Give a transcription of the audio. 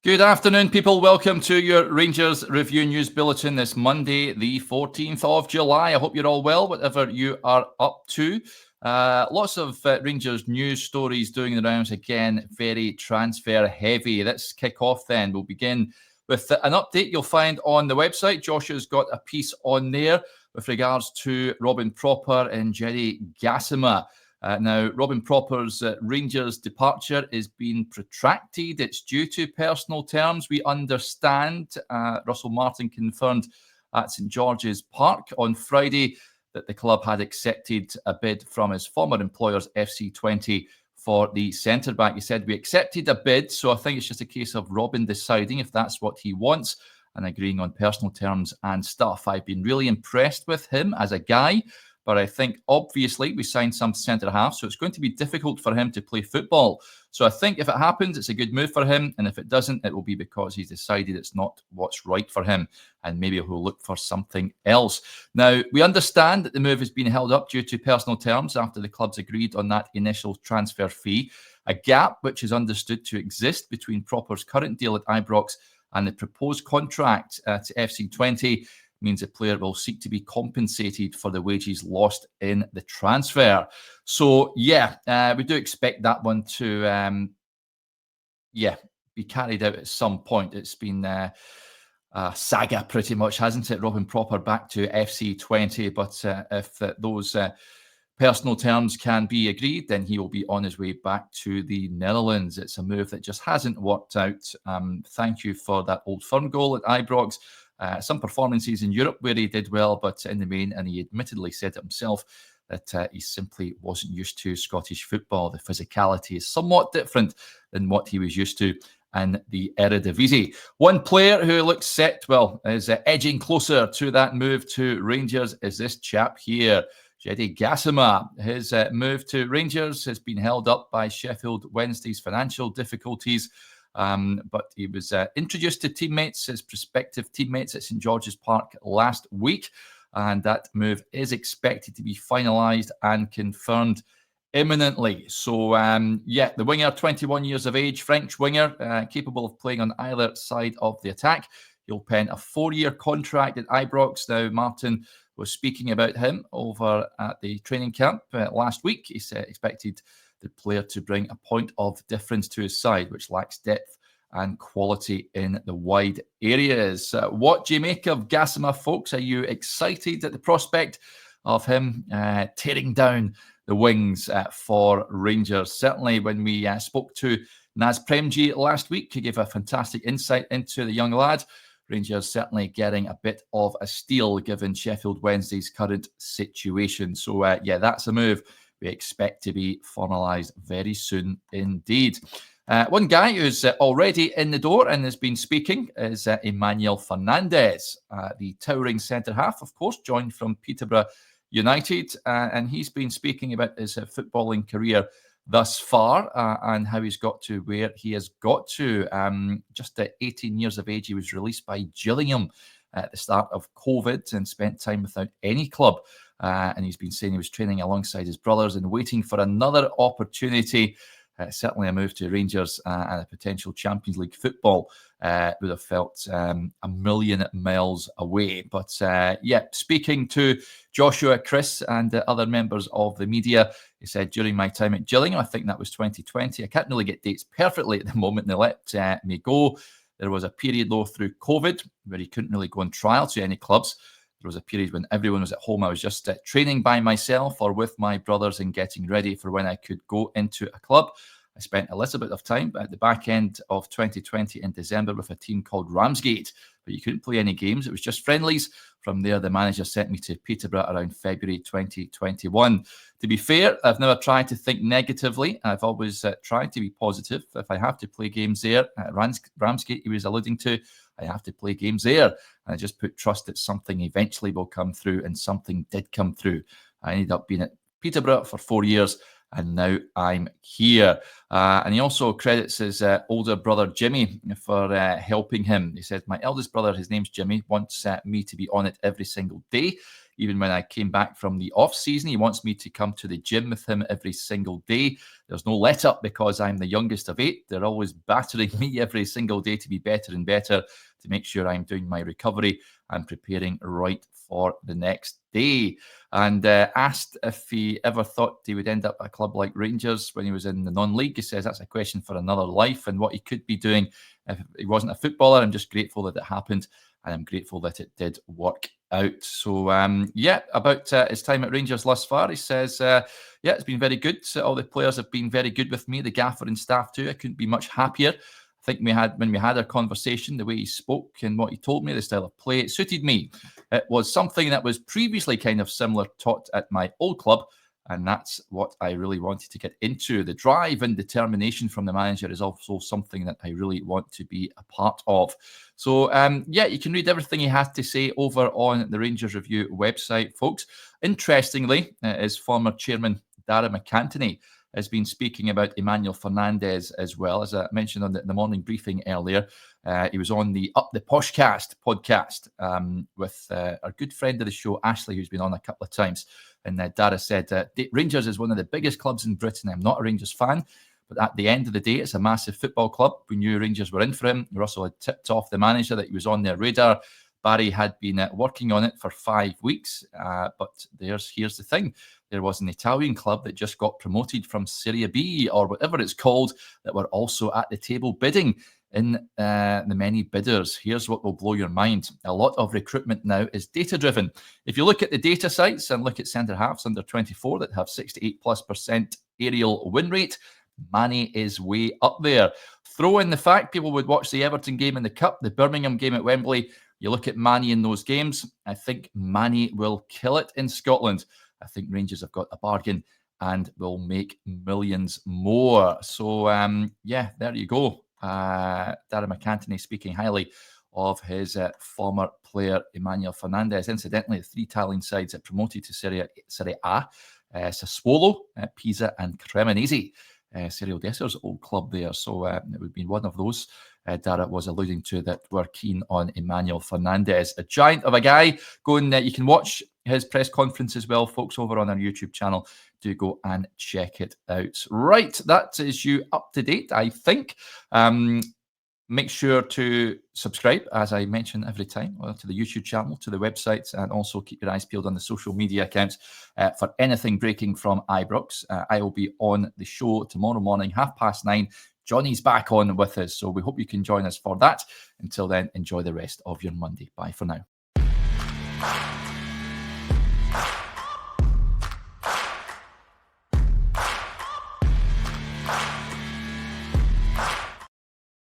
Good afternoon, people. Welcome to your Rangers Review News Bulletin this Monday, the 14th of July. I hope you're all well, whatever you are up to. Lots of Rangers news stories doing the rounds again, very transfer heavy. Let's kick off then. We'll begin with an update you'll find on the website. Joshua's got a piece on there with regards to Robin Propper and Jerry Gassama. Now, Robin Propper's Rangers departure is being protracted. It's due to personal terms, we understand. Russell Martin confirmed at St George's Park on Friday that the club had accepted a bid from his former employers, FC20, for the centre-back. He said, "We accepted a bid, so I think it's just a case of Robin deciding if that's what he wants and agreeing on personal terms and stuff. I've been really impressed with him as a guy, but I think, obviously, we signed some centre-half, so it's going to be difficult for him to play football. So I think if it happens, it's a good move for him, and if it doesn't, it will be because he's decided it's not what's right for him, and maybe he'll look for something else." Now, we understand that the move has been held up due to personal terms after the clubs agreed on that initial transfer fee, a gap which is understood to exist between Propper's current deal at Ibrox and the proposed contract to FC20, means the player will seek to be compensated for the wages lost in the transfer. So, we do expect that one to, be carried out at some point. It's been a saga pretty much, hasn't it? Robin Propper back to FC20, but if those personal terms can be agreed, then he will be on his way back to the Netherlands. It's a move that just hasn't worked out. Thank you for that Old Firm goal at Ibrox. Some performances in Europe where he did well, but in the main, and he admittedly said it himself, that he simply wasn't used to Scottish football. The physicality is somewhat different than what he was used to in the Eredivisie. One player who looks set, is edging closer to that move to Rangers is this chap here, Jerry Gassama. His move to Rangers has been held up by Sheffield Wednesday's financial difficulties. But he was introduced to teammates, his prospective teammates at St George's Park last week, and that move is expected to be finalised and confirmed imminently. So, the winger, 21 years of age, French winger, capable of playing on either side of the attack. He'll pen a 4-year contract at Ibrox. Now, Martin was speaking about him over at the training camp last week. He said expected the player to bring a point of difference to his side, which lacks depth and quality in the wide areas. What do you make of Gassama, folks? Are you excited at the prospect of him tearing down the wings for Rangers? Certainly when we spoke to Naz Premji last week, he gave a fantastic insight into the young lad. Rangers certainly getting a bit of a steal given Sheffield Wednesday's current situation. So, that's a move we expect to be formalised very soon indeed. One guy who's already in the door and has been speaking is Emanuel Fernandez, the towering centre-half, of course, joined from Peterborough United. And he's been speaking about his footballing career thus far and how he's got to where he has got to. Just at 18 years of age, he was released by Gillingham at the start of COVID and spent time without any club. And he's been saying he was training alongside his brothers and waiting for another opportunity. Certainly a move to Rangers and a potential Champions League football would have felt a million miles away. But speaking to Joshua, Chris and other members of the media, he said, "During my time at Gillingham, I think that was 2020. I can't really get dates perfectly at the moment. They let me go. There was a period, though, through COVID where he couldn't really go on trial to any clubs. There was a period when everyone was at home. I was just training by myself or with my brothers and getting ready for when I could go into a club. I spent a little bit of time at the back end of 2020 in December with a team called Ramsgate, but you couldn't play any games. It was just friendlies. From there, the manager sent me to Peterborough around February 2021. To be fair, I've never tried to think negatively. I've always tried to be positive. If I have to play games there, at Ramsgate he was alluding to, I have to play games there. And I just put trust that something eventually will come through, and something did come through. I ended up being at Peterborough for 4 years, and now I'm here." And he also credits his older brother Jimmy for helping him. He said, "My eldest brother, his name's Jimmy, wants me to be on it every single day. even when I came back from the off-season. He wants me to come to the gym with him every single day. There's no let-up because I'm the youngest of 8. They're always battering me every single day to be better and better, to make sure I'm doing my recovery and preparing right for the next day. And asked if he ever thought he would end up at a club like Rangers when he was in the non-league. He says that's a question for another life and what he could be doing if he wasn't a footballer. I'm just grateful that it happened, and I'm grateful that it did work out. So, about his time at Rangers thus far, he says, it's been very good. All the players have been very good with me, the gaffer and staff too. I couldn't be much happier. I think when we had our conversation, the way he spoke and what he told me, the style of play, it suited me. It was something that was previously kind of similar taught at my old club, and that's what I really wanted to get into. The drive and determination from the manager is also something that I really want to be a part of. So, you can read everything he has to say over on the Rangers Review website, folks. Interestingly, his former chairman, Dara McAntony, has been speaking about Emanuel Fernandez as well. As I mentioned on the morning briefing earlier, he was on the Up the Poshcast podcast with our good friend of the show, Ashley, who's been on a couple of times. And Dara said, Rangers is one of the biggest clubs in Britain. I'm not a Rangers fan, but at the end of the day, it's a massive football club. We knew Rangers were in for him. Russell had tipped off the manager that he was on their radar. Barry had been working on it for 5 weeks, but here's the thing. There was an Italian club that just got promoted from Serie B or whatever it's called that were also at the table bidding. In the many bidders, here's what will blow your mind. A lot of recruitment now is data-driven. If you look at the data sites and look at centre-halves under 24 that have 68+% aerial win rate, Manny is way up there. Throw in the fact people would watch the Everton game in the Cup, the Birmingham game at Wembley. You look at Manny in those games, I think Manny will kill it in Scotland. I think Rangers have got a bargain and will make millions more. So, there you go. Dara McAntony speaking highly of his former player, Emanuel Fernandez. Incidentally, the 3 Italian sides that promoted to Serie A, Sassuolo, Pisa and Cremonese. Serie Odessa's old club there. So it would be one of those Dara was alluding to that were keen on Emanuel Fernandez. A giant of a guy. You can watch his press conference as well, folks, over on our YouTube channel. Do go and check it out. Right, that is you up to date, I think. Make sure to subscribe, as I mention every time, to the YouTube channel, to the website, and also keep your eyes peeled on the social media accounts for anything breaking from Ibrox. I will be on the show tomorrow morning, 9:30. Johnny's back on with us, so we hope you can join us for that. Until then, enjoy the rest of your Monday. Bye for now.